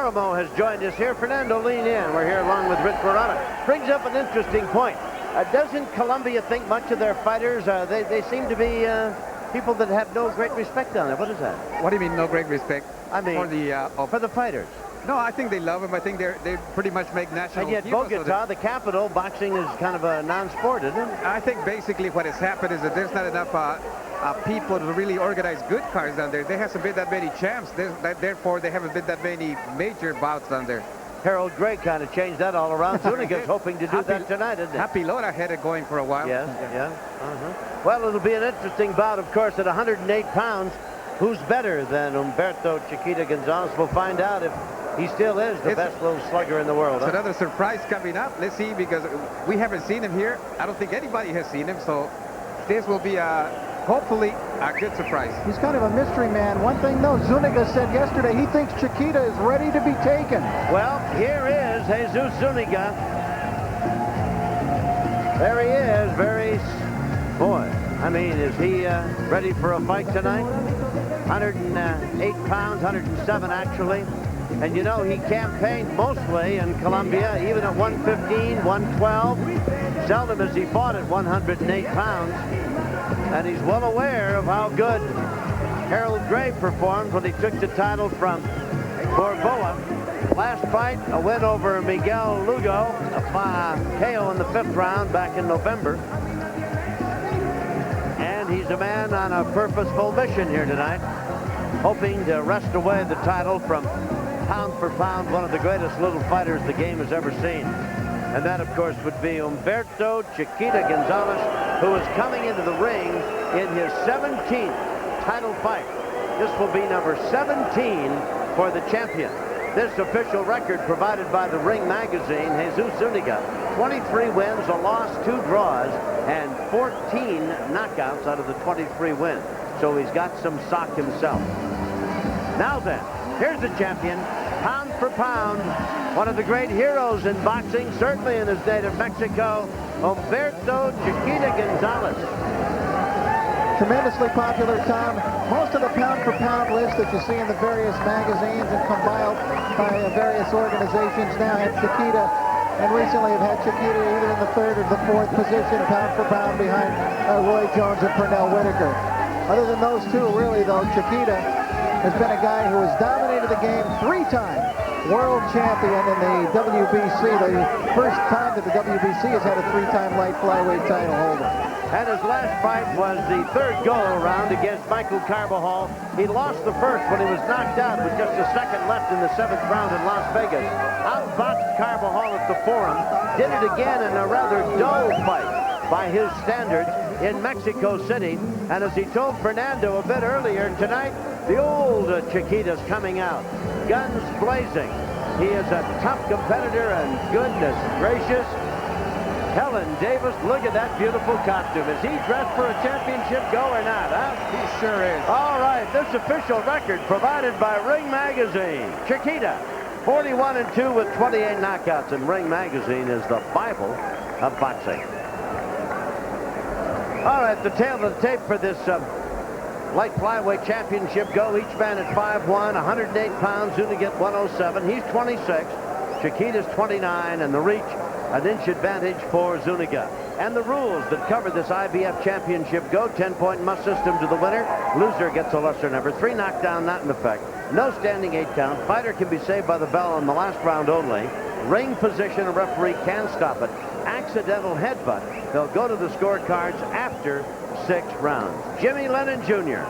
Guillermo has joined us here. Fernando, lean in. We're here along with Rich Verona. Brings up an interesting point. Doesn't Colombia think much of their fighters? They seem to be people that have no great respect on it. What is that? What do you mean, no great respect? I mean, for the fighters. No, I think they love him. I think they pretty much make national. And yet Bogota, the capital, boxing is kind of a non-sport, isn't it? I think basically what has happened is that there's not enough people to really organize good cards down there. There hasn't been that many champs. Therefore, there haven't been that many major bouts down there. Harold Gray kind of changed that all around. Zuniga's hoping to do that tonight, isn't it? Happy Lora had it going for a while. Yes, yeah. Well, it'll be an interesting bout, of course, at 108 pounds. Who's better than Humberto Chiquita Gonzalez? We'll find out if he still is the best little slugger in the world. It's another surprise coming up. Let's see, because we haven't seen him here. I don't think anybody has seen him, so this will be hopefully a good surprise. He's kind of a mystery man. One thing, though, Zuniga said yesterday he thinks Chiquita is ready to be taken. Well, here is Jesus Zuniga. There he is. Boy, I mean, is he ready for a fight tonight? 108 pounds, 107 actually. And you know, he campaigned mostly in Colombia, even at 115, 112. Seldom has he fought at 108 pounds. And he's well aware of how good Harold Gray performed when he took the title from Corboa. Last fight, a win over Miguel Lugo, a KO in the 5th round back in November. And he's a man on a purposeful mission here tonight, hoping to wrest away the title from pound for pound one of the greatest little fighters the game has ever seen. And that, of course, would be Humberto Chiquita Gonzalez, who is coming into the ring in his 17th title fight. This will be number 17 for the champion. This official record provided by the Ring magazine, Jesus Zuniga, 23 wins, a loss, 2 draws, and 14 knockouts out of the 23 wins. So he's got some sock himself. Now then, here's the champion, pound for pound, one of the great heroes in boxing, certainly in his native Mexico, Humberto Chiquita Gonzalez. Tremendously popular, Tom. Most of the pound-for-pound lists that you see in the various magazines and compiled by various organizations now have Chiquita, and recently have had Chiquita either in the 3rd or the 4th position, pound-for-pound behind Roy Jones and Pernell Whitaker. Other than those two, really, though, Chiquita has been a guy who has dominated the game 3-time world champion in the WBC, the first time that the WBC has had a 3-time light flyweight title holder. And his last fight was the 3rd go-around against Michael Carbajal. He lost the 1st when he was knocked out with just a 2nd left in the 7th round in Las Vegas. Outboxed Carbajal at the Forum, did it again in a rather dull fight by his standards in Mexico City. And as he told Fernando a bit earlier tonight, the old Chiquita's coming out, guns blazing. He is a tough competitor, and goodness gracious, Helen Davis, look at that beautiful costume. Is he dressed for a championship go or not, huh? He sure is. All right, this official record provided by Ring Magazine. Chiquita, 41-2 with 28 knockouts, and Ring Magazine is the Bible of boxing. All right, the tail of the tape for this light flyweight championship go. Each man at 5'1", 108 pounds. Zuniga at 107. He's 26. Chiquita's 29, and the reach, an inch advantage for Zuniga. And the rules that cover this IBF championship go: 10-point must system to the winner. Loser gets a lesser number. 3 knockdown, not in effect. No standing 8 count. Fighter can be saved by the bell in the last round only. Ring position, a referee can stop it. Accidental headbutt, they'll go to the scorecards after 6 rounds. Jimmy Lennon Jr.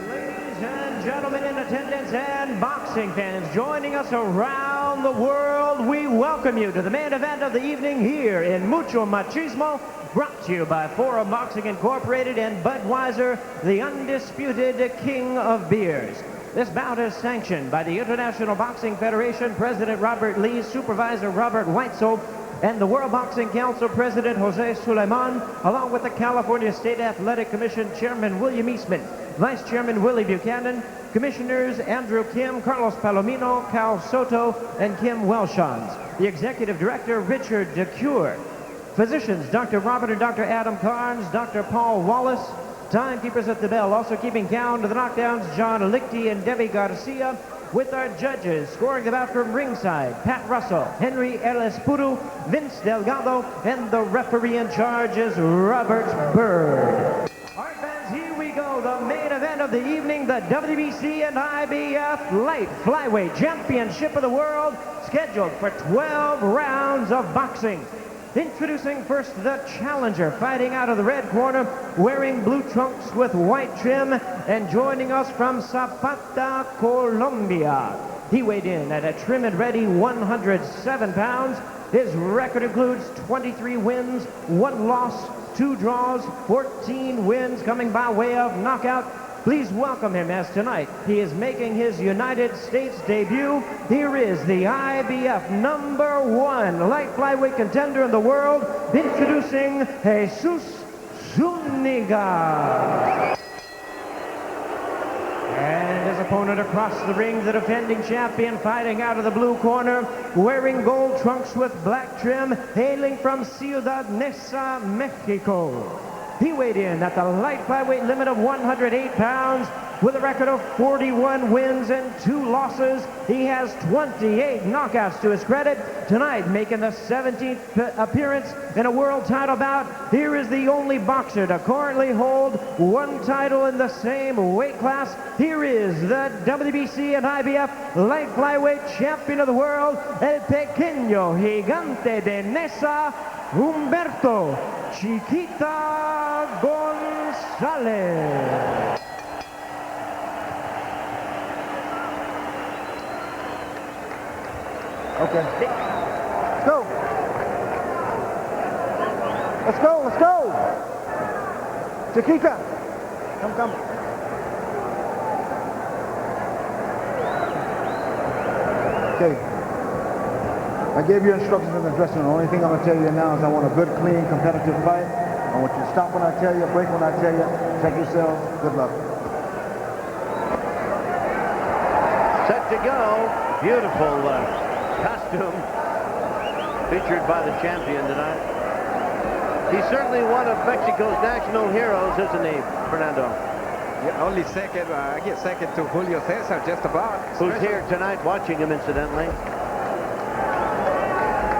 Ladies and gentlemen in attendance and boxing fans joining us around the world, we welcome you to the main event of the evening here in Mucho Machismo, brought to you by Forum Boxing Incorporated and Budweiser, the undisputed king of beers. This bout is sanctioned by the International Boxing Federation President Robert Lee, Supervisor Robert Weitzel, and the World Boxing Council President Jose Suleiman, along with the California State Athletic Commission Chairman William Eastman, Vice Chairman Willie Buchanan, Commissioners Andrew Kim, Carlos Palomino, Cal Soto, and Kim Welshons. The Executive Director Richard DeCure. Physicians Dr. Robert and Dr. Adam Carnes, Dr. Paul Wallace, Timekeepers at the bell, also keeping count of the knockdowns, John Lichty and Debbie Garcia, with our judges scoring the bout from ringside, Pat Russell, Henry Ellis Puru, Vince Delgado, and the referee in charge is Robert Bird. All right, fans, here we go. The main event of the evening, the WBC and IBF Light Flyweight Championship of the World, scheduled for 12 rounds of boxing. Introducing first the challenger, fighting out of the red corner, wearing blue trunks with white trim, and joining us from Zapata, Colombia. He weighed in at a trim and ready 107 pounds. His record includes 23 wins, 1 loss, 2 draws, 14 wins coming by way of knockout. Please welcome him, as tonight he is making his United States debut. Here is the IBF #1 light flyweight contender in the world, introducing Jesus Zuniga. And his opponent across the ring, the defending champion, fighting out of the blue corner, wearing gold trunks with black trim, hailing from Ciudad Neza, Mexico. He weighed in at the light flyweight limit of 108 pounds with a record of 41 wins and 2 losses. He has 28 knockouts to his credit. Tonight, making the 17th appearance in a world title bout, here is the only boxer to currently hold 1 title in the same weight class. Here is the WBC and IBF light flyweight champion of the world, el pequeño gigante de Neza, Humberto Chiquita Gonzalez. Okay. Let's go. Let's go. Let's go. Chiquita. Come. Okay. I gave you instructions in the dressing room. The only thing I'm going to tell you now is I want a good, clean, competitive fight. I want you to stop when I tell you, break when I tell you. Check yourself. Good luck. Set to go. Beautiful costume featured by the champion tonight. He's certainly one of Mexico's national heroes, isn't he, Fernando? Yeah, only second. I get second to Julio Cesar, just about. Who's here tonight watching him, incidentally.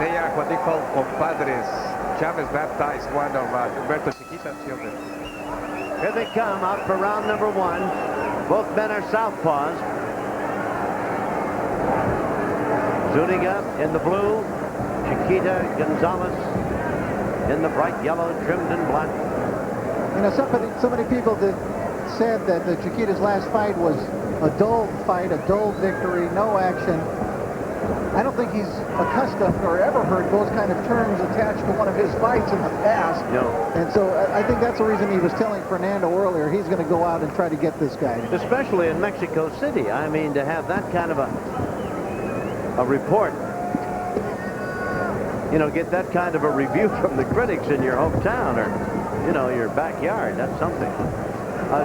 They are what they call compadres. Chavez baptized one of Humberto Chiquita's children. Here they come out for round number 1. Both men are southpaws. Zuniga in the blue, Chiquita Gonzalez in the bright yellow, trimmed in black. You know, so many people that said that the Chiquita's last fight was a dull fight, a dull victory, no action. I don't think he's accustomed or ever heard those kind of terms attached to one of his fights in the past. No. And so I think that's the reason he was telling Fernando earlier he's going to go out and try to get this guy. Especially in Mexico City. I mean, to have that kind of a report, you know, get that kind of a review from the critics in your hometown or, you know, your backyard, that's something.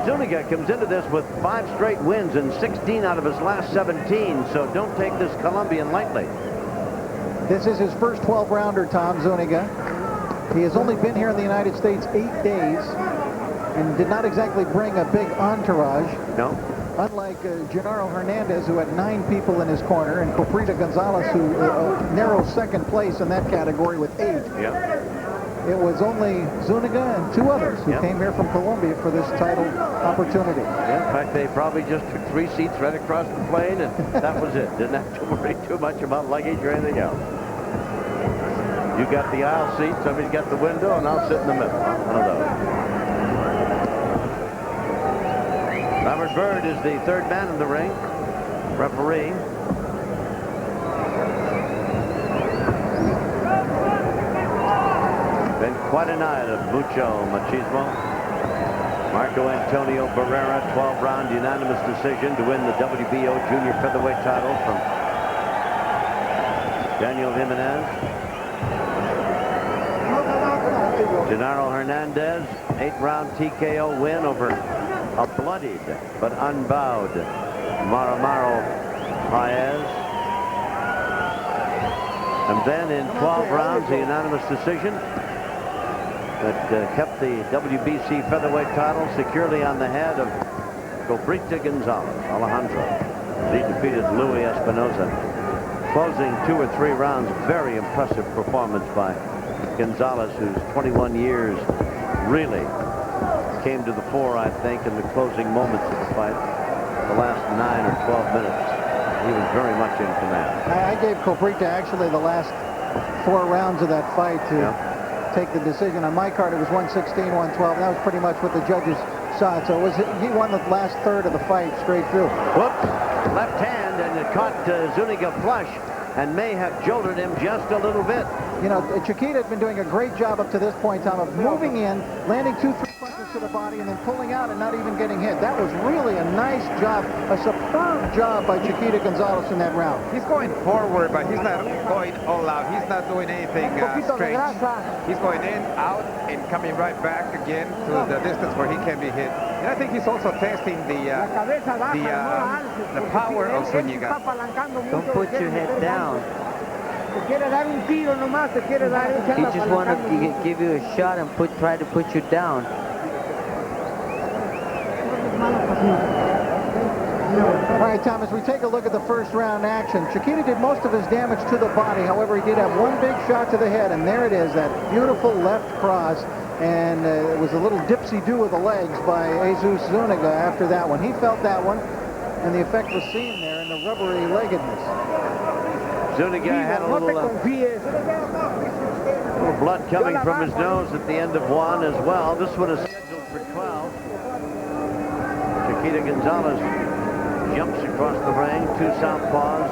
Zuniga comes into this with 5 straight wins and 16 out of his last 17, so don't take this Colombian lightly. This is his first 12-rounder, Tom Zuniga. He has only been here in the United States 8 days and did not exactly bring a big entourage. No. Unlike Gennaro Hernandez, who had 9 people in his corner, and Chiquita Gonzalez, who narrowed second place in that category with 8. Yeah. It was only Zuniga and 2 others who came here from Colombia for this title opportunity. Yeah, in fact, they probably just took 3 seats right across the plane, and that was it. Didn't have to worry too much about luggage or anything else. You got the aisle seat, somebody's got the window, and I'll sit in the middle. One of those. Robert Bird is the 3rd man in the ring, referee. Been quite a night of mucho machismo. Marco Antonio Barrera, 12-round unanimous decision to win the WBO junior featherweight title from Daniel Jimenez. Gennaro Hernandez, 8-round TKO win over a bloodied but unbowed Maramaro Paez. And then in 12 rounds, a unanimous decision that kept the WBC featherweight title securely on the head of Chiquita Gonzalez, Alejandro. He defeated Louis Espinosa. Closing 2 or 3 rounds, very impressive performance by Gonzalez, whose 21 years really came to the fore, I think, in the closing moments of the fight. The last 9 or 12 minutes, he was very much in command. I gave Chiquita actually the last 4 rounds of that fight to take the decision. On my card, it was 116, 112. That was pretty much what the judges saw. So it was, he won the last third of the fight straight through. Whoops, left hand, and it caught Zuniga flush and may have jolted him just a little bit. You know, Chiquita had been doing a great job up to this point, Tom, of moving in, landing 2-3 punches to the body, and then pulling out and not even getting hit. That was really a nice job, a superb job by Chiquita Gonzalez in that round. He's going forward, but he's not going all out. He's not doing anything strange. He's going in, out, and coming right back again to the distance where he can be hit. And I think he's also testing the power of Zuniga. Don't put your head down. He just want to give you a shot and try to put you down. All right, Tom, as we take a look at the first round action, Chiquita did most of his damage to the body. However, he did have one big shot to the head, and there it is, that beautiful left cross. And it was a little dipsy-do with the legs by Jesus Zuniga after that one. He felt that one, and the effect was seen there in the rubbery leggedness. Zuniga had a little blood coming from his nose at the end of 1 as well. This one is scheduled for 12. Chiquita Gonzalez jumps across the ring, 2 southpaws.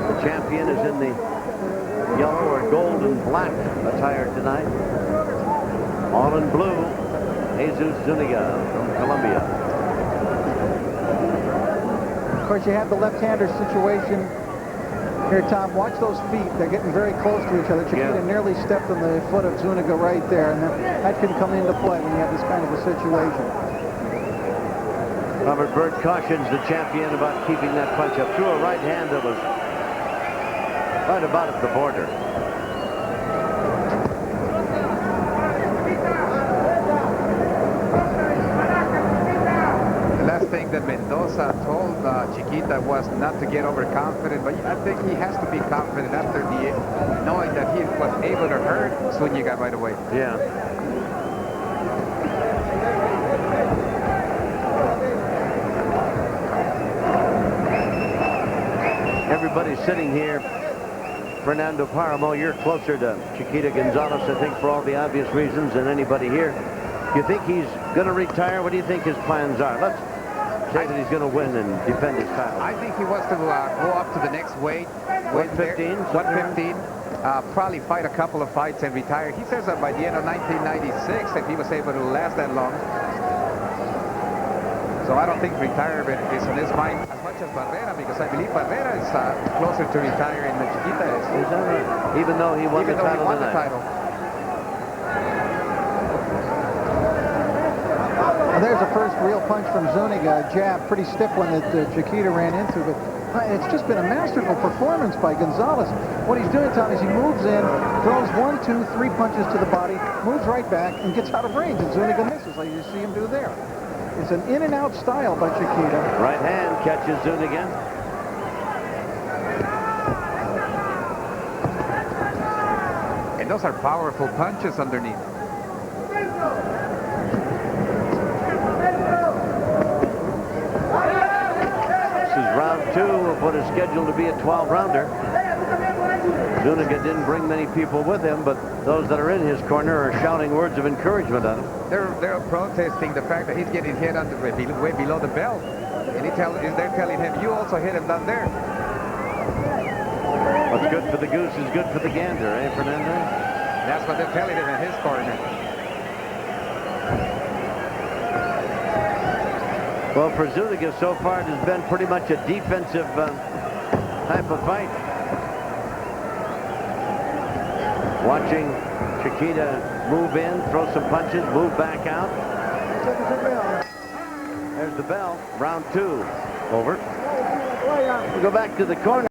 The champion is in the yellow or gold and black attire tonight. All in blue, Jesus Zuniga from Colombia. Of course, you have the left-hander situation here, Tom. Watch those feet. They're getting very close to each other. Chiquita nearly stepped on the foot of Zuniga right there, and that can come into play when you have this kind of a situation. Robert Byrd cautions the champion about keeping that punch up. Threw a right hand that was right about at the border. Thing that Mendoza told Chiquita was not to get overconfident, but I think he has to be confident after knowing that he was able to hurt Zuniga right away. Yeah. Everybody's sitting here. Fernando Paramo, you're closer to Chiquita Gonzalez, I think, for all the obvious reasons, than anybody here. You think he's going to retire? What do you think his plans are? Let's say that he's going to win and defend his title. I think he wants to go up to the next weight. 115? 115. Probably fight a couple of fights and retire. He says that by the end of 1996, if he was able to last that long. So I don't think retirement is on his mind as much as Barrera, because I believe Barrera is closer to retiring than Chiquita is. Is that right? Even though he won the title tonight. Well, there's a first real punch from Zuniga, a jab, pretty stiff one that Chiquita ran into, but it's just been a masterful performance by Gonzalez. What he's doing, Tom, is he moves in, throws 1, 2, 3 punches to the body, moves right back, and gets out of range, and Zuniga misses, like you see him do there. It's an in-and-out style by Chiquita. Right hand catches Zuniga. And those are powerful punches underneath. Round 2 of what is scheduled to be a 12-rounder. Zuniga didn't bring many people with him, but those that are in his corner are shouting words of encouragement at him. They're protesting the fact that he's getting hit on the way below the belt, and they're telling him, you also hit him down there. What's good for the goose is good for the gander, eh, Fernando? That's what they're telling him in his corner. Well, for Zuniga, so far, it has been pretty much a defensive type of fight. Watching Chiquita move in, throw some punches, move back out. There's the bell. Round 2 over. We go back to the corner.